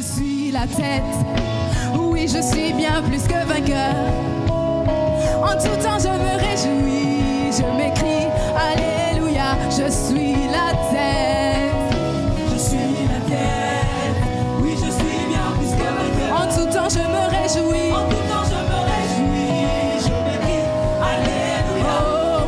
je suis la tête. Oui, je suis bien plus que vainqueur. En tout temps, je me réjouis, je m'écris Alléluia, je suis la tête. Je suis la tête. Oui, je suis bien plus que vainqueur. En tout temps, je me réjouis. En tout temps, je me réjouis. Je m'écris Alléluia. Oh,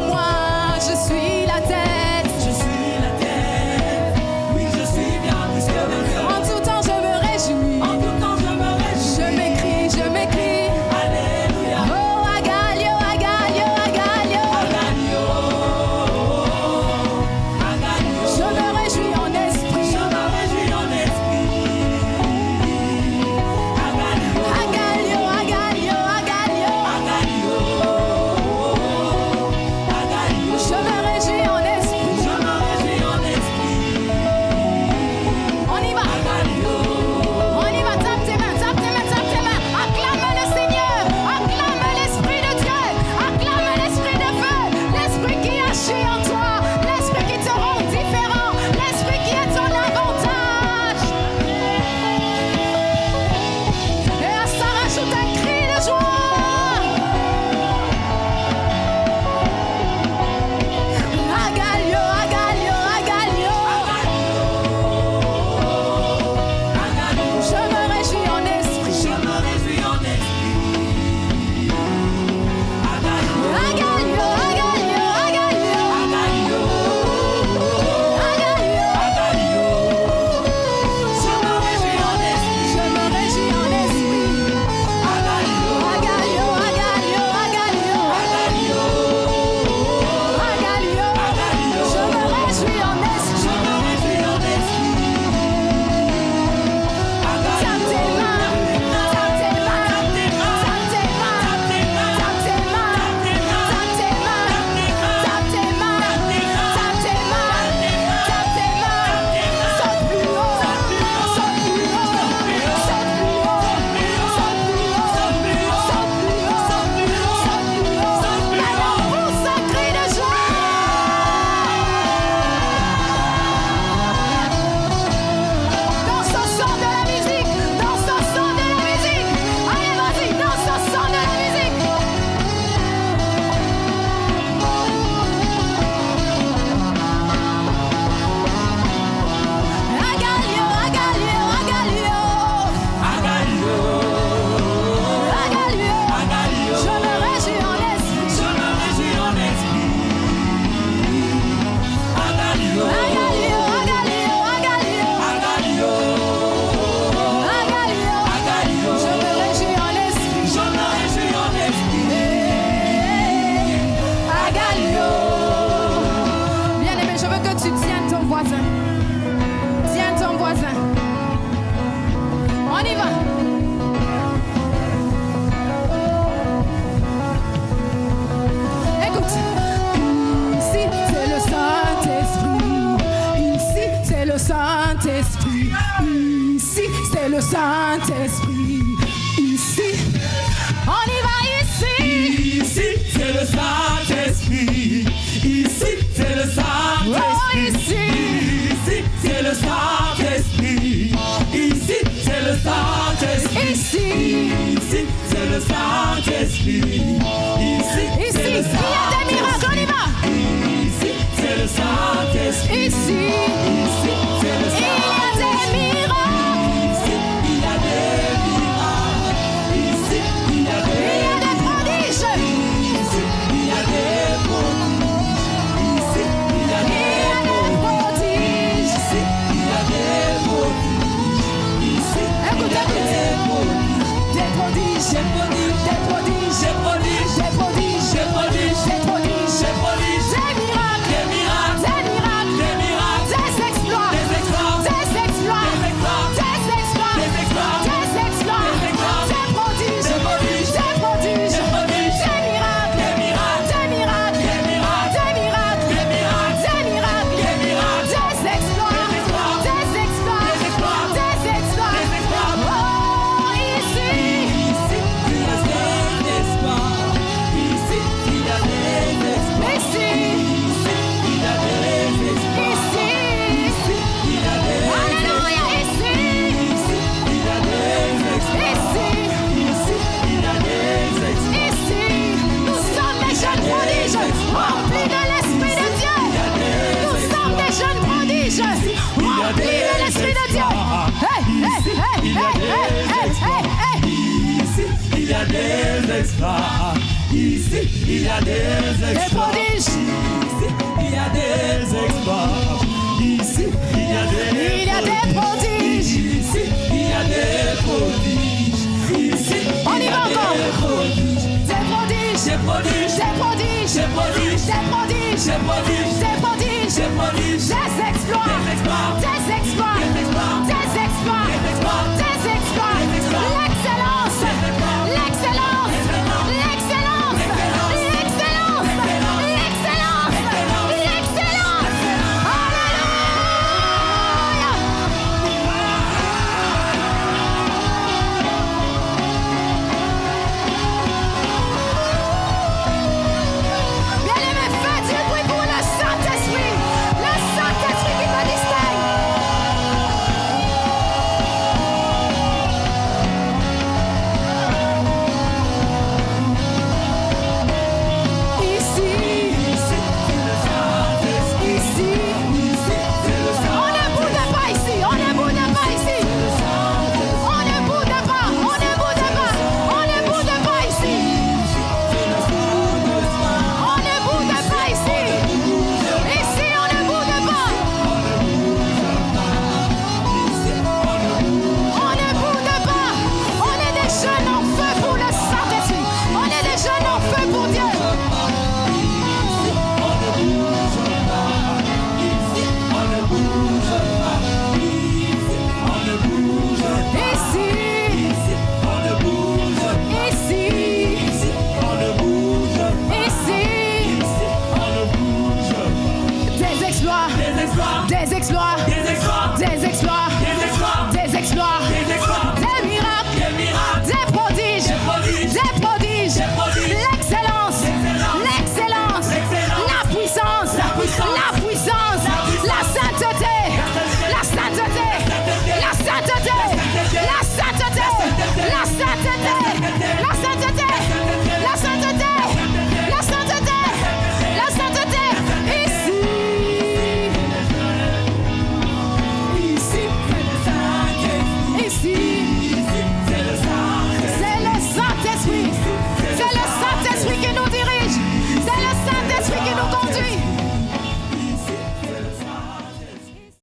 moi, je suis la tête. Je suis la tête. Oui, je suis bien plus que vainqueur. En tout temps, je me réjouis. En tout temps, je me réjouis. Je m'écris. Alléluia. Oh, Agalio, Agalio, Agalio. Agalio. Agalio. Je me réjouis en esprit. Je me réjouis en esprit. Agalio. Agalio, Agalio, Agalio. Agalio. Agalio. Je me réjouis en esprit. Je me réjouis en esprit. On y va. Agalio. On y va. Tape tes mains, tape tes mains, tape tes mains. Acclame le Seigneur. Acclame l'Esprit de Dieu. Acclame l'Esprit de feu. L'Esprit qui agit en toi. L'Esprit qui te rend différent. L'Esprit qui est ton avantage. Et à ça rajoute un cri de joie. Agalio, Agalio, Agalio. Je me réjouis en esprit. Je me réjouis en esprit. Agalio. Agalio, Agalio, Agalio. Agalio. Agalio. Agalio. Je me réjouis en esprit. Je me réjouis en esprit. Agalio. Agalio, Agalio, Agalio. Agalio. Agalio. Agalio. Je me réjouis en esprit. Je me réjouis en esprit. Tape tes mains, tape tes mains, tape tes mains, tape tes mains, tape tes mains, tape tes mains, tape tes mains, tape tes mains, tape tes mains. Saute plus haut, saute plus haut, saute plus haut, saute plus haut, saute plus haut, saute plus haut. Alors pousse un cri de joie. Dans ce son de la musique, dans ce son de la musique. Allez, vas-y, dans ce son de la musique. Agalio, Agalio, Agalio. Agalio. Agalio. Agalio. Je me réjouis en esprit. Je me réjouis en esprit. Agalio. Agalio, Agalio, Agalio. Agalio. Agalio. Agalio. Je me réjouis en esprit. Je me réjouis en esprit. Agalio. Bien-aimé, je veux que tu tiennes ton voisin. Tiens ton voisin. On y va. Écoute. Ici, c'est le Saint-Esprit. Ici, c'est le Saint-Esprit. Ici, c'est le Saint-Esprit. Ici. On y va ici. Ici, c'est le Saint-Esprit. Ici, c'est le Oh, Saint-Esprit. ici. Ici, c'est le Saint-Esprit. Ici, c'est le Saint-Esprit. Ici. Ici, c'est le Saint-Esprit. Ici, Ici, c'est il y le a des miracles, on y va. Ici, c'est le Saint-Esprit. Ici, Ici, c'est le il y a Saint-Esprit. des miracles. Ici, il y a des miracles. Ici, il y a Il y a des prodiges. Ici, il y a des prodiges. Ici, il y a Il y a des prodiges. Ici, il y a des exploits. Ici, il y a des exploits. Ici, il y a des exploits. Ici, il y a des prodiges. Ici, il y a des prodiges. Ici, on y va encore. Des prodiges. Des prodiges. Des prodiges. Des prodiges. Des prodiges. Des prodiges. Des prodiges. Des prodiges. Des